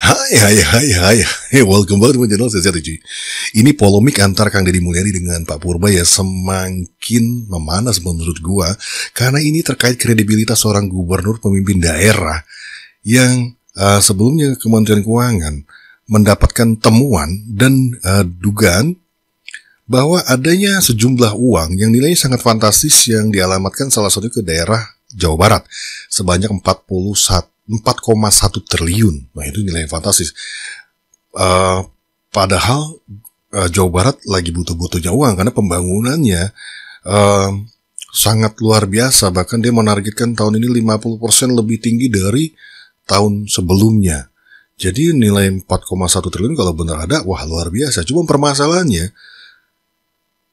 Hai, welcome back to my channel, saya Cuy. Ini polemik antar Kang Deddy Mulyadi dengan Pak Purba ya semakin memanas menurut gua, karena ini terkait kredibilitas seorang gubernur pemimpin daerah yang sebelumnya Kementerian Keuangan mendapatkan temuan dan dugaan bahwa adanya sejumlah uang yang nilainya sangat fantastis yang dialamatkan salah satu ke daerah Jawa Barat sebanyak 4,1 triliun. Nah, itu nilai yang fantastis. Padahal Jawa Barat lagi butuh-butuhnya uang karena pembangunannya sangat luar biasa. Bahkan dia menargetkan tahun ini 50% lebih tinggi dari tahun sebelumnya. Jadi nilai 4,1 triliun kalau benar ada, wah luar biasa. Cuma permasalahannya,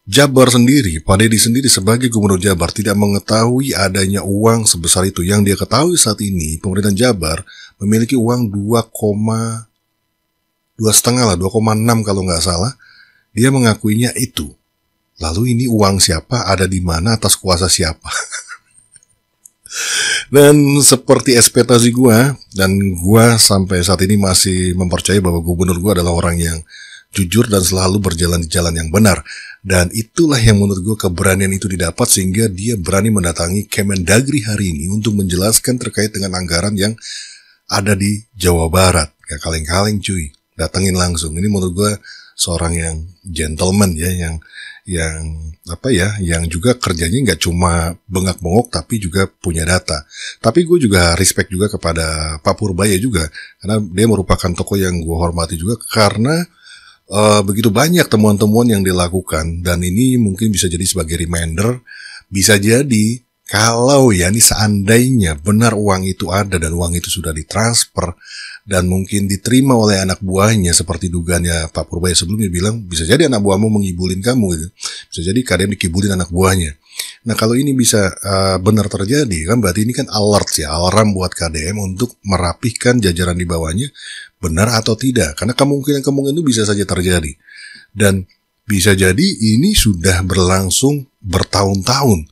Jabar sendiri, Pak Deddy sendiri sebagai Gubernur Jabar tidak mengetahui adanya uang sebesar itu. Yang dia ketahui saat ini, pemerintahan Jabar memiliki uang 2,6 kalau nggak salah. Dia mengakuinya itu. Lalu ini uang siapa, ada di mana, atas kuasa siapa? Dan seperti ekspektasi gua, dan gua sampai saat ini masih mempercayai bahwa Gubernur gua adalah orang yang jujur dan selalu berjalan di jalan yang benar. Dan itulah yang menurut gue keberanian itu didapat sehingga dia berani mendatangi Kemendagri hari ini untuk menjelaskan terkait dengan anggaran yang ada di Jawa Barat. Gak kaleng-kaleng cuy, datengin langsung. Ini menurut gue seorang yang gentleman ya, yang juga kerjanya nggak cuma bengak-bengok tapi juga punya data. Tapi gue juga respect juga kepada Pak Purbaya juga, karena dia merupakan tokoh yang gue hormati juga karena begitu banyak temuan-temuan yang dilakukan, dan ini mungkin bisa jadi sebagai reminder, bisa jadi kalau ya ini seandainya benar uang itu ada dan uang itu sudah ditransfer dan mungkin diterima oleh anak buahnya seperti dugaannya Pak Purbaya sebelumnya bilang, bisa jadi anak buahmu mengibulin kamu gitu. Bisa jadi KDM dikibulin anak buahnya. Nah kalau ini bisa benar terjadi kan berarti ini kan alert ya, alarm buat KDM untuk merapihkan jajaran di bawahnya, benar atau tidak, karena kemungkinan itu bisa saja terjadi. Dan bisa jadi ini sudah berlangsung bertahun-tahun.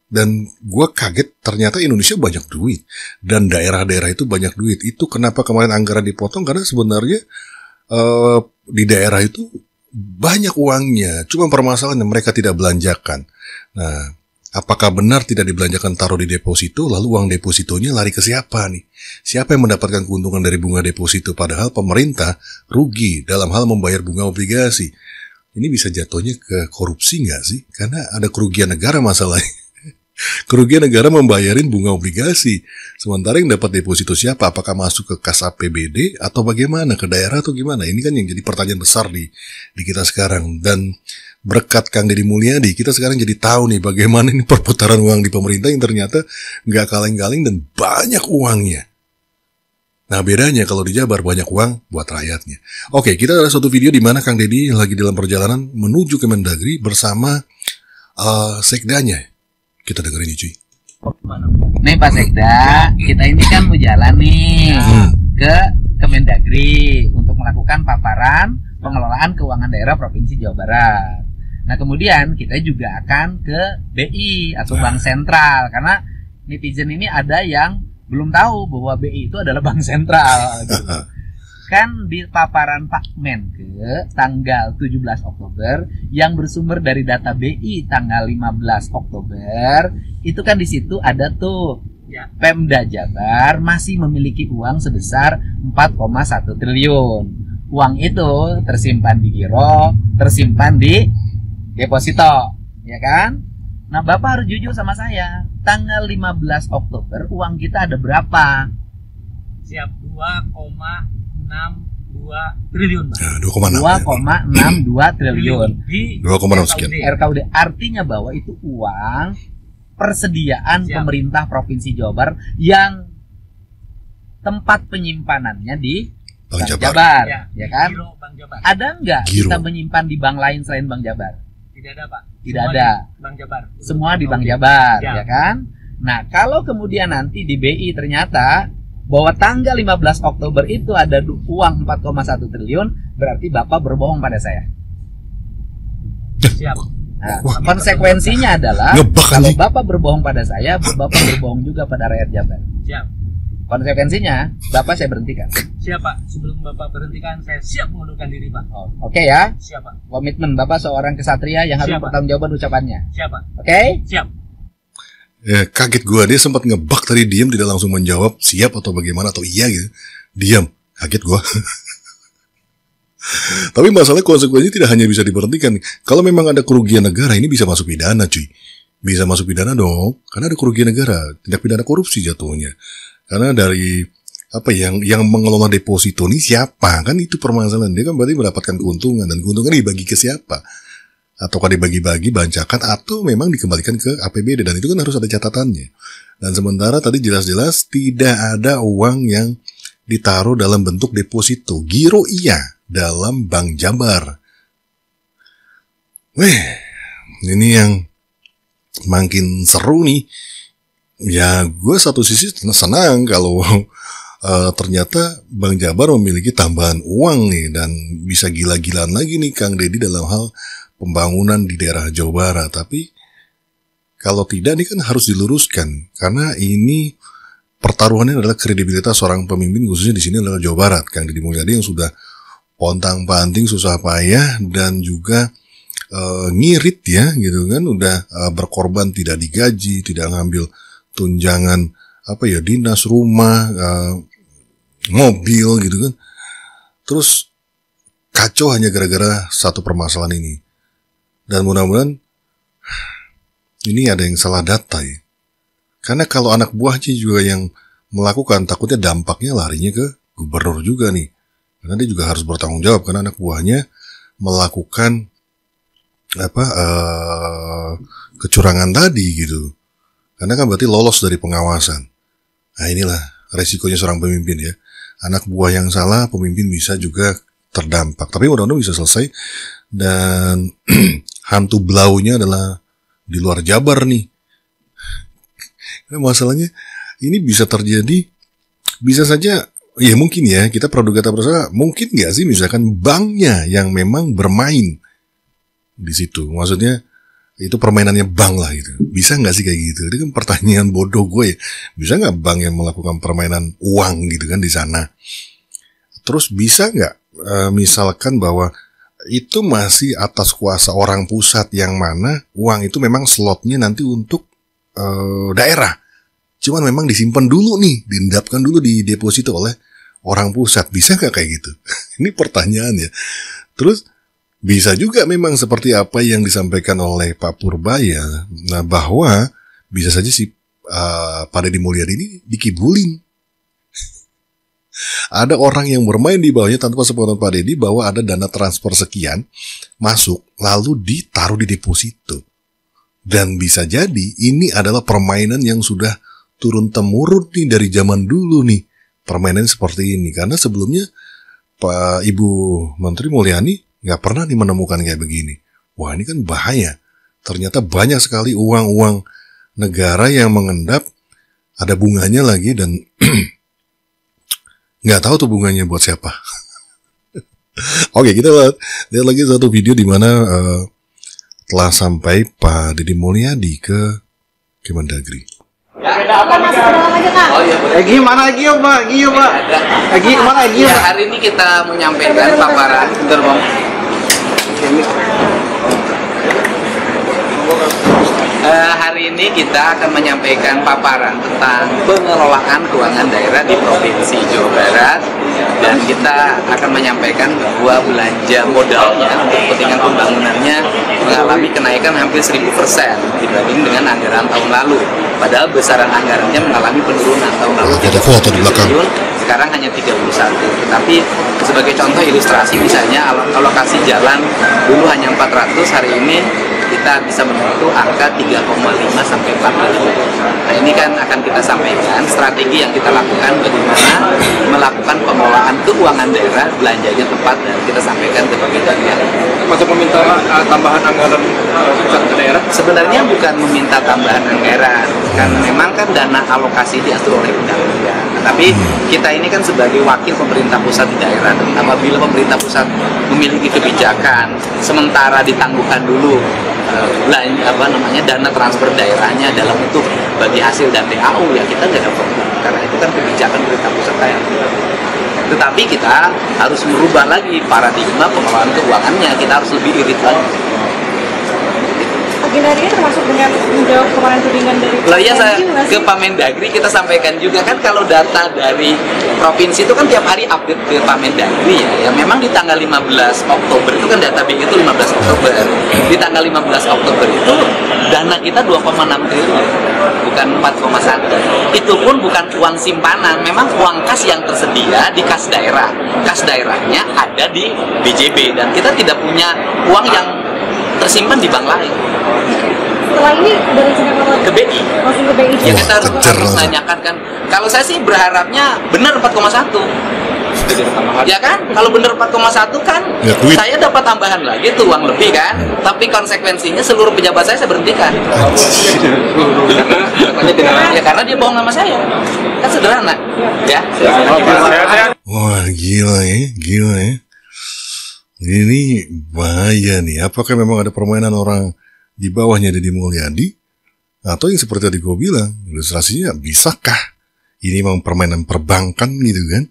Dan gue kaget ternyata Indonesia banyak duit dan daerah-daerah itu banyak duit. Itu kenapa kemarin anggaran dipotong, karena sebenarnya di daerah itu banyak uangnya, cuma permasalahannya mereka tidak belanjakan. Nah, apakah benar tidak dibelanjakan, taruh di deposito, lalu uang depositonya lari ke siapa nih? Siapa yang mendapatkan keuntungan dari bunga deposito? Padahal pemerintah rugi dalam hal membayar bunga obligasi. Ini bisa jatuhnya ke korupsi nggak sih? Karena ada kerugian negara masalahnya. Kerugian negara membayarin bunga obligasi. Sementara yang dapat deposito siapa? Apakah masuk ke kas APBD atau bagaimana? Ke daerah atau gimana? Ini kan yang jadi pertanyaan besar di kita sekarang. Dan berkat Kang Deddy Mulyadi, kita sekarang jadi tahu nih bagaimana ini perputaran uang di pemerintah yang ternyata nggak kaleng-kaleng dan banyak uangnya. Nah bedanya kalau di Jabar banyak uang buat rakyatnya. Oke, kita ada suatu video di mana Kang Deddy lagi dalam perjalanan menuju Kemendagri bersama sekdanya. Kita dengerin cuy. Nih Pak Sekda, kita ini kan mau jalan nih ke Kemendagri untuk melakukan paparan pengelolaan keuangan daerah Provinsi Jawa Barat. Nah kemudian kita juga akan ke BI atau Bank Sentral, karena netizen ini ada yang belum tahu bahwa BI itu adalah Bank Sentral gitu. Kan di paparan Pak Menkeu tanggal 17 Oktober yang bersumber dari data BI tanggal 15 Oktober itu kan di situ ada tuh ya, Pemda Jabar masih memiliki uang sebesar 4,1 triliun. Uang itu tersimpan di giro, tersimpan di deposito, ya kan? Nah, Bapak harus jujur sama saya. Tanggal 15 Oktober uang kita ada berapa? Siap, 2,62 triliun. 2,62 triliun. 2,6 sekian. RKUD artinya bahwa itu uang persediaan pemerintah Provinsi Jawa Barat yang tempat penyimpanannya di Bank Jabar, ya kan? Bank Jabar. Ada nggak kita menyimpan di bank lain selain Bank Jabar? Tidak ada, Pak. Tidak ada. Bank Jabar. Semua di Bank Jabar, ya kan? Nah, kalau kemudian nanti di BI ternyata bahwa tanggal 15 Oktober itu ada uang 4,1 triliun, berarti Bapak berbohong pada saya. Siap. Nah, konsekuensinya adalah kalau Bapak berbohong pada saya, Bapak berbohong juga pada rakyat Jabar. Siap. Konsekuensinya, Bapak saya berhentikan. Siap Pak, sebelum Bapak berhentikan saya siap mengundurkan diri Pak. Oke ya? Siap Pak. Komitmen Bapak seorang kesatria yang harus Siap, Pak. bertanggung jawab ucapannya. Siap Pak. Oke? Siap. Ya, kaget gua, dia sempat ngebak tadi, diam, tidak langsung menjawab siap atau bagaimana atau iya gitu. Diam, kaget gua. Tapi masalah konsekuensinya tidak hanya bisa diberhentikan. Kalau memang ada kerugian negara, ini bisa masuk pidana, cuy. Bisa masuk pidana dong, karena ada kerugian negara, tindak pidana korupsi jatuhnya. Karena dari apa yang mengelola deposito ini siapa, kan itu permasalahan. Dia kan berarti mendapatkan keuntungan, dan keuntungan dibagi ke siapa, ataukah dibagi-bagi bancakan atau memang dikembalikan ke APBD, dan itu kan harus ada catatannya. Dan sementara tadi jelas-jelas tidak ada uang yang ditaruh dalam bentuk deposito. Giro iya dalam Bank Jabar. Ini yang makin seru nih. Ya, gue satu sisi senang kalau ternyata Bank Jabar memiliki tambahan uang nih, dan bisa gila-gilaan lagi nih Kang Deddy dalam hal pembangunan di daerah Jawa Barat. Tapi kalau tidak, ini kan harus diluruskan, karena ini pertaruhannya adalah kredibilitas seorang pemimpin, khususnya di sini adalah Jawa Barat, Kang Deddy Mulyadi, yang sudah pontang-panting susah payah dan juga ngirit ya gitu kan, udah berkorban, tidak digaji, tidak ngambil tunjangan dinas, rumah, mobil gitu kan. Terus kacau hanya gara-gara satu permasalahan ini. Dan mudah-mudahan ini ada yang salah data ya. Karena kalau anak buahnya juga yang melakukan, takutnya dampaknya larinya ke gubernur juga nih. Karena dia juga harus bertanggung jawab, karena anak buahnya melakukan kecurangan tadi gitu. Karena kan berarti lolos dari pengawasan. Nah, inilah resikonya seorang pemimpin ya. Anak buah yang salah, pemimpin bisa juga terdampak. Tapi mudah-mudahan bisa selesai. Dan hantu blaunya adalah di luar Jabar nih. Karena masalahnya ini bisa terjadi, bisa saja, ya mungkin ya, kita praduga tak bersalah, mungkin nggak sih misalkan banknya yang memang bermain di situ. Maksudnya itu permainannya bank lah gitu. Bisa nggak sih kayak gitu? Itu kan pertanyaan bodoh gue ya. Bisa nggak bank yang melakukan permainan uang gitu kan di sana? Terus bisa nggak misalkan bahwa itu masih atas kuasa orang pusat, yang mana uang itu memang slotnya nanti untuk daerah. Cuman memang disimpan dulu nih, diendapkan dulu di deposito oleh orang pusat. Bisa nggak kayak gitu? Ini pertanyaan ya. Terus bisa juga memang seperti apa yang disampaikan oleh Pak Purbaya, nah bahwa bisa saja si Pak Deddy Mulyadi ini dikibulin. Ada orang yang bermain di bawahnya tanpa sepengetahuan Pak Deddy, bahwa ada dana transfer sekian masuk lalu ditaruh di deposito. Dan bisa jadi ini adalah permainan yang sudah turun-temurun nih dari zaman dulu nih. Permainan seperti ini, karena sebelumnya Pak Ibu Menteri Mulyani nggak pernah nih menemukan kayak begini. Wah, ini kan bahaya. Ternyata banyak sekali uang-uang negara yang mengendap, ada bunganya lagi, dan nggak tahu tuh bunganya buat siapa. Oke, kita lihat lagi satu video di mana telah sampai Pak Deddy Mulyadi ke Kemendagri. Egi mana Egi ya Pak? Egi ya Pak? Egi mana Egi ya? Hari ini kita menyampaikan paparan. Bentar Bang. Hari ini kita akan menyampaikan paparan tentang pengelolaan keuangan daerah di Provinsi Jawa Barat, dan kita akan menyampaikan bahwa belanja modalnya untuk kepentingan pembangunannya mengalami kenaikan hampir 1000% dibanding dengan anggaran tahun lalu. Padahal besaran anggarannya mengalami penurunan. Tahun lalu ada foto di belakang. Sekarang hanya 31. Tapi sebagai contoh ilustrasi, misalnya alokasi jalan dulu hanya 400, hari ini kita bisa menyentuh angka 3,5 sampai 4 triliun. Nah, ini kan akan kita sampaikan strategi yang kita lakukan bagaimana melakukan pengelolaan keuangan daerah, belanjanya tepat, dan kita sampaikan ke pemerintah. Masuk meminta tambahan anggaran pusat ke daerah? Sebenarnya bukan meminta tambahan anggaran, kan memang kan dana alokasi diatur oleh undang-undang. Tapi kita ini kan sebagai wakil pemerintah pusat di daerah, dan apabila pemerintah pusat memiliki kebijakan sementara ditangguhkan dulu dana transfer daerahnya dalam bentuk bagi hasil dan TAU, ya kita nggak ada problem, karena itu kan kebijakan Tetapi kita harus merubah lagi paradigma pengelolaan keuangannya. Kita harus lebih irit lagi. Agenda ini termasuk dengan menjawab kemarin tudingan dari Lah iya, saya nggak sih? ke Pak Mendagri kita sampaikan juga kan, kalau data dari provinsi itu kan tiap hari update ke Pak Mendagri ya. Memang di tanggal 15 Oktober itu kan data BI itu 15 Oktober. Di tanggal 15 Oktober itu dana kita 2,6 triliun, bukan 4,1. Itu pun bukan uang simpanan, memang uang kas yang tersedia di kas daerah. Kas daerahnya ada di BJB dan kita tidak punya uang yang tersimpan di bank lain. Setelah ini ada rencana kalau Ke BI. langsung ke BI. Ya Wah, kita harus kejar langsung. nanyakan kan. Kalau saya sih berharapnya benar 4,1. Ya kan? Kalau benar 4,1 kan Ya, duit. saya dapat tambahan lagi tuh uang lebih kan. Tapi konsekuensinya seluruh pejabat saya berhentikan. Ya karena dia bohong sama saya. Kan sederhana. Ya. Wah, gila ya. Ini bahaya nih. Apakah memang ada permainan orang di bawahnya Deddy Mulyadi? Atau yang seperti tadi gue bilang, ilustrasinya bisakah ini memang permainan perbankan gitu kan?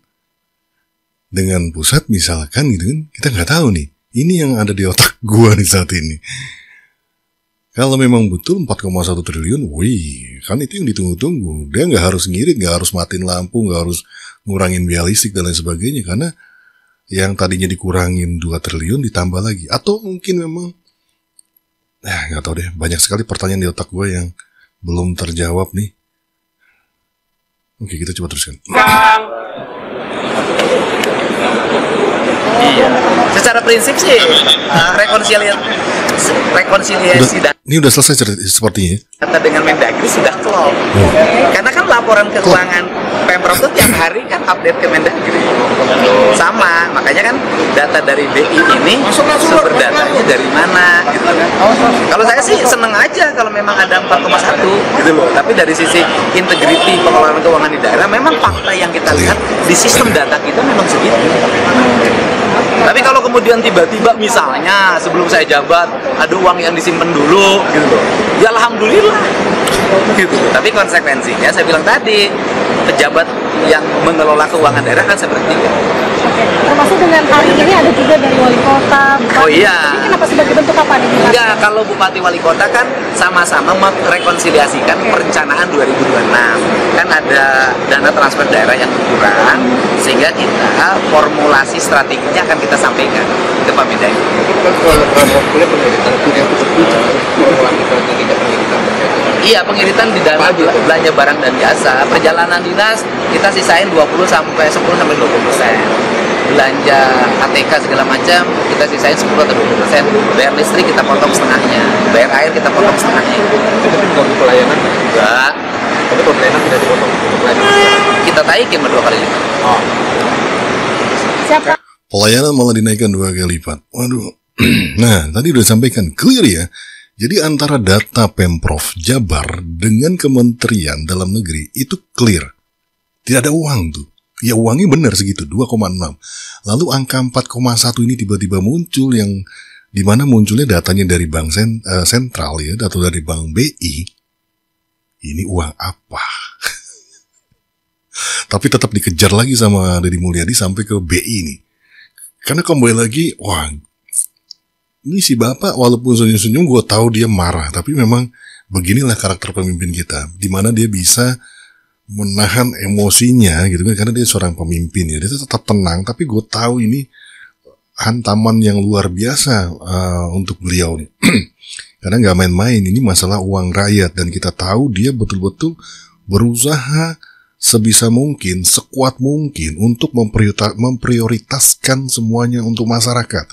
Dengan pusat misalkan gitu kan, kita nggak tahu nih. Ini yang ada di otak gue nih saat ini. Kalau memang betul 4,1 triliun, wih, kan itu yang ditunggu-tunggu. Dia nggak harus ngirit, nggak harus matiin lampu, nggak harus ngurangin biaya listrik dan lain sebagainya. Karena yang tadinya dikurangin 2 triliun ditambah lagi. Atau mungkin memang, nggak tahu deh, banyak sekali pertanyaan di otak gue yang belum terjawab nih. Oke, kita coba teruskan. Iya. Secara prinsip sih rekonsiliasi Ini udah selesai sepertinya. data dengan Mendagri sudah klop. Karena kan laporan keuangan Pemprov itu tiap hari kan update ke Mendagri. Sama, makanya kan data dari BI ini sumber datanya dari mana gitu kan. Kalau saya sih seneng aja kalau memang ada 4,1 gitu loh. Tapi dari sisi integriti pengelolaan keuangan di daerah, memang fakta yang kita lihat di sistem data kita memang segitu. Tapi kalau kemudian tiba-tiba misalnya sebelum saya jabat ada uang yang disimpan dulu gitu loh, ya alhamdulillah gitu. Tapi konsekuensinya saya bilang tadi, pejabat yang mengelola keuangan daerah kan seperti itu. Oke. Termasuk dengan hari ini ada juga dari wali kota, bupati. Oh iya. Ini kenapa sebagai bentuk apa nih? Enggak, kalau bupati wali kota kan sama-sama merekonsiliasikan perencanaan 2026. Kan ada dana transfer daerah yang berkurang, sehingga kita formulasi strateginya akan kita sampaikan ke Pak Mendagri. Iya, pengiritan di dana belanja barang dan jasa. Perjalanan dinas kita sisain 10 sampai 20%. Belanja ATK segala macam kita sisain 10 atau 20%. Bayar listrik kita potong setengahnya. Bayar air kita potong setengahnya. Itu bukan pelayanan. Enggak, Tapi kalau pelayanan tidak dipotong untuk pelayanan. kita taikin 2 kali lipat. Oh. Siapa? Pelayanan malah dinaikkan 2 kali lipat. Waduh. Nah, tadi udah sampaikan clear ya. Jadi antara data Pemprov Jabar dengan Kementerian Dalam Negeri itu clear. Tidak ada uang tuh. Ya uangnya benar segitu, 2,6. Lalu angka 4,1 ini tiba-tiba muncul yang dimana munculnya datanya dari Bank Sentral ya, atau dari Bank BI. Ini uang apa? Tapi tetap dikejar lagi sama Deddy Mulyadi sampai ke BI nih. Karena kembali lagi, wah, ini si bapak walaupun senyum-senyum gue tahu dia marah, tapi memang beginilah karakter pemimpin kita, dimana dia bisa menahan emosinya gitu kan, karena dia seorang pemimpin ya, dia tetap tenang, tapi gue tahu ini hantaman yang luar biasa untuk beliau nih. Karena nggak main-main, ini masalah uang rakyat dan kita tahu dia betul-betul berusaha sebisa mungkin, sekuat mungkin untuk memprioritaskan semuanya untuk masyarakat.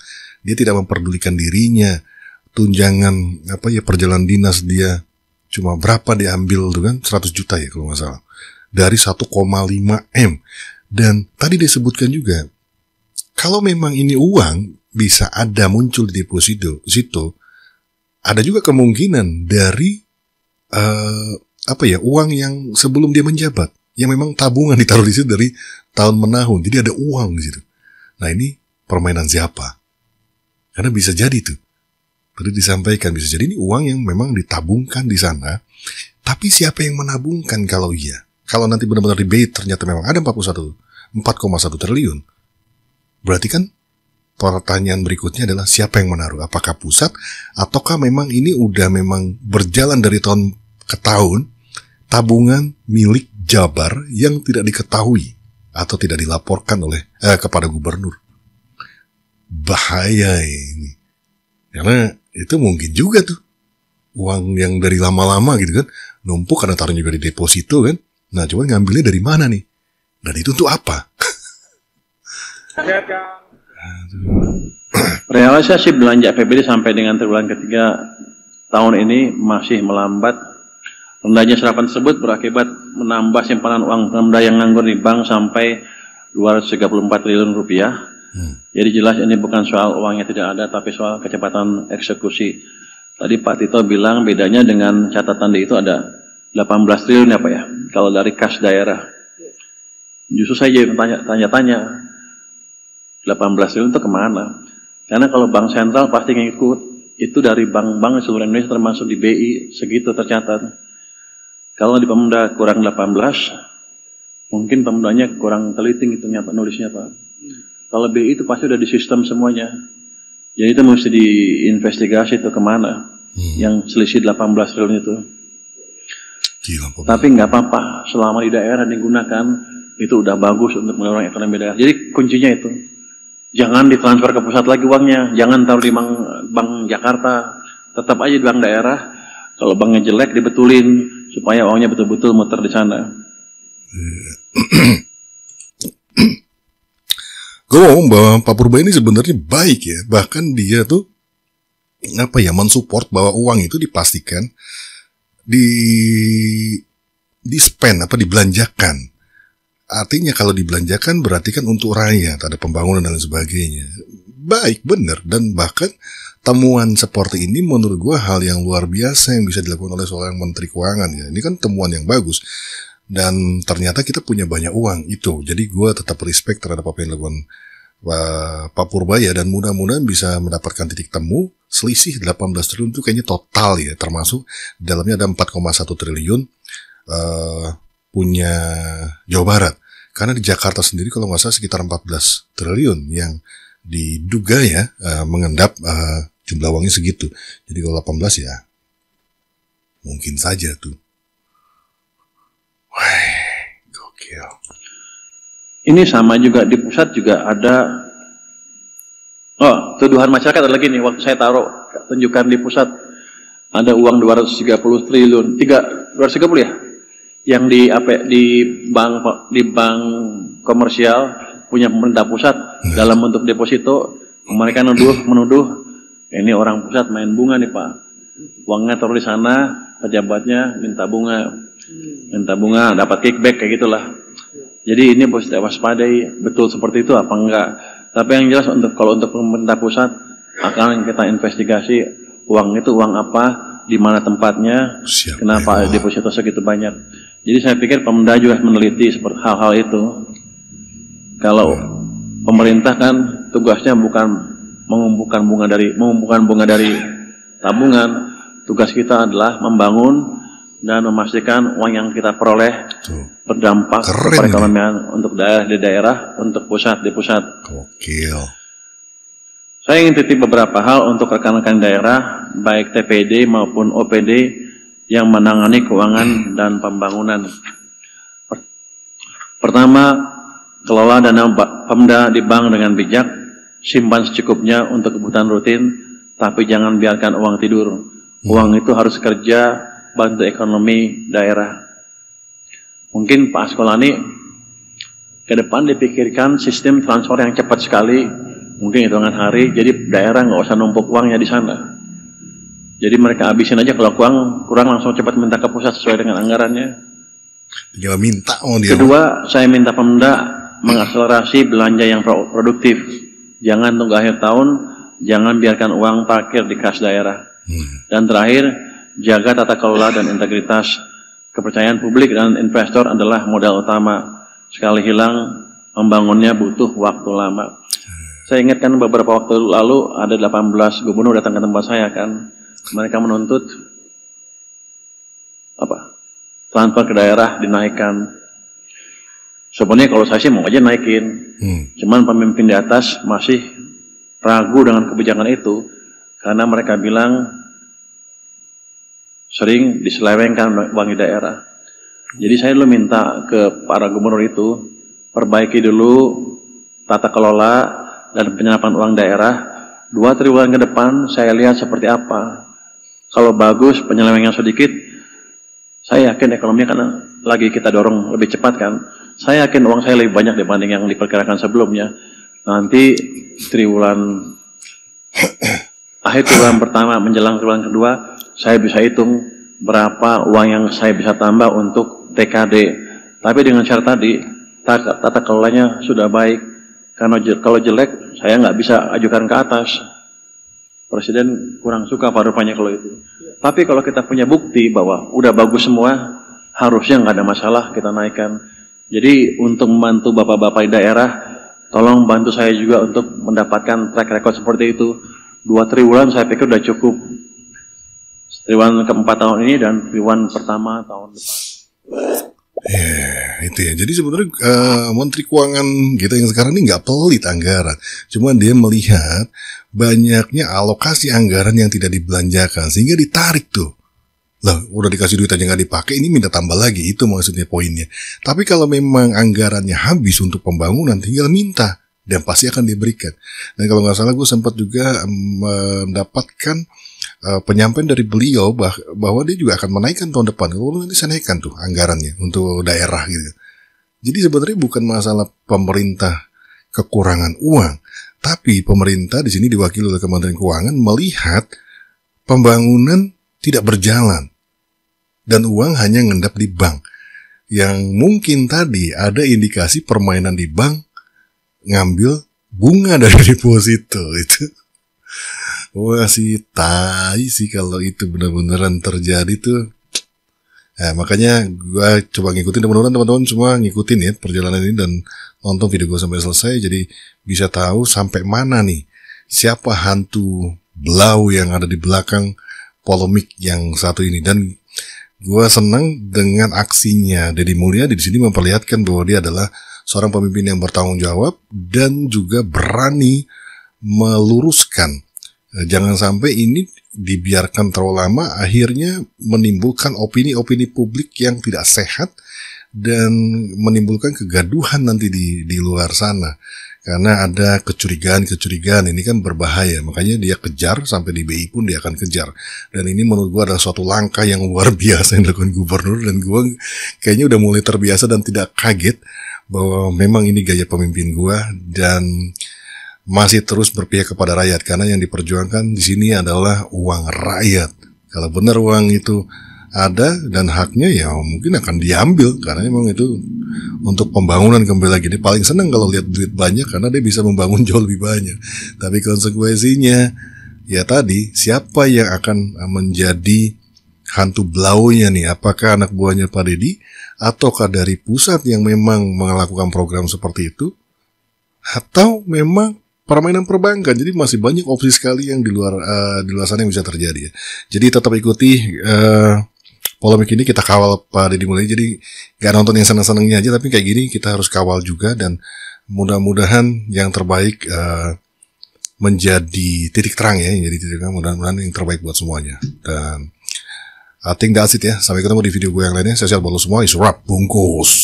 Dia tidak memperdulikan dirinya, tunjangan perjalanan dinas dia cuma berapa diambil tuh kan, 100 juta ya kalau nggak salah, dari 1,5 M. Dan tadi disebutkan juga, kalau memang ini uang bisa ada muncul di deposito situ, ada juga kemungkinan dari uang yang sebelum dia menjabat, yang memang tabungan ditaruh di situ dari tahun menahun, jadi ada uang di situ. Nah ini permainan siapa? Karena bisa jadi tuh, tadi disampaikan bisa jadi ini uang yang memang ditabungkan di sana. Tapi siapa yang menabungkan kalau iya? Kalau nanti benar-benar debate ternyata memang ada 41 4,1 triliun. Berarti kan pertanyaan berikutnya adalah siapa yang menaruh? Apakah pusat ataukah memang ini udah memang berjalan dari tahun ke tahun, tabungan milik Jabar yang tidak diketahui atau tidak dilaporkan oleh kepada gubernur? Bahaya ini. Karena itu mungkin juga tuh uang yang dari lama-lama gitu kan, numpuk karena taruhnya juga di deposito kan. Nah, coba ngambilnya dari mana nih? Dan itu untuk apa? Realisasi belanja APBD sampai dengan triwulan ketiga tahun ini masih melambat. Rendahnya serapan tersebut berakibat menambah simpanan uang Pemda yang nganggur di bank sampai 234 triliun rupiah. Jadi jelas ini bukan soal uangnya tidak ada, tapi soal kecepatan eksekusi. Tadi Pak Tito bilang bedanya dengan catatan di itu ada 18 triliun ya Pak ya, kalau dari kas daerah. Justru saya jadi tanya-tanya, 18 triliun itu kemana? Karena kalau bank sentral pasti ngikut, itu dari bank-bank seluruh Indonesia termasuk di BI, segitu tercatat. Kalau di Pemda kurang 18, mungkin Pemdanya kurang teliti ngitungnya Pak, nulisnya Pak. Kalau BI itu pasti udah di sistem semuanya. Jadi itu mesti diinvestigasi itu kemana. Yang selisih 18 triliun itu. Gila, tapi nggak apa-apa, selama di daerah digunakan, itu udah bagus untuk mendorong ekonomi daerah. Jadi kuncinya itu. Jangan ditransfer ke pusat lagi uangnya. Jangan taruh di bank Jakarta. Tetap aja di bank daerah. Kalau banknya jelek dibetulin. Supaya uangnya betul-betul muter di sana. Gue ngomong bahwa Pak Purba ini sebenarnya baik ya. Bahkan dia tuh mensupport bahwa uang itu dipastikan di spend dibelanjakan. Artinya kalau dibelanjakan berarti kan untuk rakyat, ada pembangunan dan sebagainya. Baik, benar. Dan bahkan temuan seperti ini menurut gue hal yang luar biasa yang bisa dilakukan oleh seorang Menteri Keuangan ya. Ini kan temuan yang bagus. Dan ternyata kita punya banyak uang itu. Jadi gue tetap respect terhadap apa yang dilakukan Pak Purbaya, dan mudah-mudahan bisa mendapatkan titik temu. Selisih 18 triliun itu kayaknya total ya, termasuk dalamnya ada 4,1 triliun punya Jawa Barat. Karena di Jakarta sendiri kalau nggak salah sekitar 14 triliun yang diduga ya mengendap jumlah uangnya segitu. Jadi kalau 18 ya mungkin saja tuh. Wah, gokil. Ini sama juga di pusat juga ada. Oh, tuduhan masyarakat ada lagi nih. Waktu saya taruh tunjukkan di pusat ada uang 230 triliun, 230 ya, yang di bank komersial punya pemerintah pusat dalam bentuk deposito. Mereka menuduh ini orang pusat main bunga nih Pak. Uangnya taruh di sana, pejabatnya minta bunga dapat kickback kayak gitulah. Jadi ini harus waspadai, betul seperti itu apa enggak. Tapi yang jelas kalau untuk pemerintah pusat akan kita investigasi uang itu uang apa, di mana tempatnya, kenapa deposito segitu banyak. Jadi saya pikir Pemda juga meneliti seperti hal-hal itu. Kalau pemerintah kan tugasnya bukan mengumpulkan bunga dari tabungan, tugas kita adalah membangun dan memastikan uang yang kita peroleh berdampak ke perekonomian untuk daerah, untuk di pusat. Gokil. Saya ingin titip beberapa hal untuk rekan-rekan daerah, baik TPD maupun OPD yang menangani keuangan dan pembangunan. Pertama, kelola dana Pemda di bank dengan bijak, simpan secukupnya untuk kebutuhan rutin, tapi jangan biarkan uang tidur. Uang itu harus kerja, bantu ekonomi daerah. Mungkin Pak Askolani ke depan dipikirkan sistem transfer yang cepat sekali, mungkin hitungan hari, jadi daerah nggak usah numpuk uangnya di sana. Jadi mereka habisin aja, kalau kurang langsung cepat minta ke pusat sesuai dengan anggarannya. Tinggal minta dia. Kedua, saya minta Pemda mengakselerasi belanja yang produktif. Jangan tunggu akhir tahun, jangan biarkan uang parkir di kas daerah. Dan terakhir, jaga tata kelola dan integritas. Kepercayaan publik dan investor adalah modal utama. Sekali hilang, membangunnya butuh waktu lama. Saya ingatkan beberapa waktu lalu ada 18 gubernur datang ke tempat saya kan. Mereka menuntut transfer ke daerah dinaikkan. Sebenarnya kalau saya sih mau aja naikin. Cuman pemimpin di atas masih ragu dengan kebijakan itu karena mereka bilang sering diselewengkan uang di daerah. Jadi saya dulu minta ke para gubernur itu perbaiki dulu tata kelola dan penyerapan uang daerah. 2-3 bulan ke depan saya lihat seperti apa. Kalau bagus penyelewengan sedikit, saya yakin ekonominya kan lagi kita dorong lebih cepat kan. Saya yakin uang saya lebih banyak dibanding yang diperkirakan sebelumnya. Nanti triwulan akhir triwulan pertama menjelang triwulan kedua, saya bisa hitung berapa uang yang saya bisa tambah untuk TKD. Tapi dengan syarat tadi, tata kelolanya sudah baik. Karena kalau jelek, saya nggak bisa ajukan ke atas. Presiden kurang suka pada rupanya kalau itu. Tapi kalau kita punya bukti bahwa udah bagus semua, harusnya nggak ada masalah kita naikkan. Jadi untuk membantu bapak-bapak di daerah, tolong bantu saya juga untuk mendapatkan track record seperti itu. 2 triwulan saya pikir udah cukup. Triwulan keempat tahun ini dan triwulan pertama tahun depan. Itu ya. Jadi sebenarnya Menteri Keuangan kita yang sekarang ini nggak pelit anggaran. Cuma dia melihat banyaknya alokasi anggaran yang tidak dibelanjakan sehingga ditarik tuh. Lah, udah dikasih duit aja nggak dipakai, ini minta tambah lagi. Itu maksudnya poinnya. Tapi kalau memang anggarannya habis untuk pembangunan, tinggal minta dan pasti akan diberikan. Dan kalau nggak salah gue sempat juga mendapatkan penyampaian dari beliau bahwa dia juga akan menaikkan tahun depan. Kalau nanti saya naikkan tuh anggarannya untuk daerah gitu. Jadi sebenarnya bukan masalah pemerintah kekurangan uang, tapi pemerintah di sini diwakili oleh Kementerian Keuangan melihat pembangunan tidak berjalan dan uang hanya ngendap di bank. Yang mungkin tadi ada indikasi permainan di bank ngambil bunga dari deposito itu. Wah sih tai sih kalau itu benar-benaran terjadi tuh. Nah, makanya gue coba ngikutin, teman-teman semua ngikutin ya perjalanan ini dan nonton video gue sampai selesai, jadi bisa tahu sampai mana nih siapa hantu blau yang ada di belakang polemik yang satu ini. Dan gue senang dengan aksinya Deddy Mulyadi di sini memperlihatkan bahwa dia adalah seorang pemimpin yang bertanggung jawab dan juga berani meluruskan. Jangan sampai ini dibiarkan terlalu lama, akhirnya menimbulkan opini-opini publik yang tidak sehat dan menimbulkan kegaduhan nanti di luar sana. Karena ada kecurigaan ini kan berbahaya. Makanya dia kejar, sampai di BI pun dia akan kejar. Dan ini menurut gue adalah suatu langkah yang luar biasa yang dilakukan gubernur. Dan gue kayaknya udah mulai terbiasa dan tidak kaget bahwa memang ini gaya pemimpin gue. Dan masih terus berpihak kepada rakyat, karena yang diperjuangkan di sini adalah uang rakyat. Kalau benar uang itu ada dan haknya, ya mungkin akan diambil karena memang itu untuk pembangunan kembali lagi. Dia paling senang kalau lihat duit banyak karena dia bisa membangun jauh lebih banyak. Tapi konsekuensinya ya tadi, siapa yang akan menjadi hantu blaunya nih? Apakah anak buahnya Pak Deddy ataukah dari pusat yang memang melakukan program seperti itu, atau memang permainan perbankan? Jadi masih banyak opsi sekali yang di luar sana yang bisa terjadi ya. Jadi tetap ikuti polemik ini, kita kawal Pak Deddy Mulyadi. Jadi gak nonton yang senang-senangnya aja, tapi kayak gini kita harus kawal juga. Dan mudah-mudahan yang terbaik menjadi titik terang ya. Jadi titik terang, mudah-mudahan yang terbaik buat semuanya. Dan I think that's it ya. Sampai ketemu di video gue yang lainnya. Saya siap semua. Is wrap, bungkus.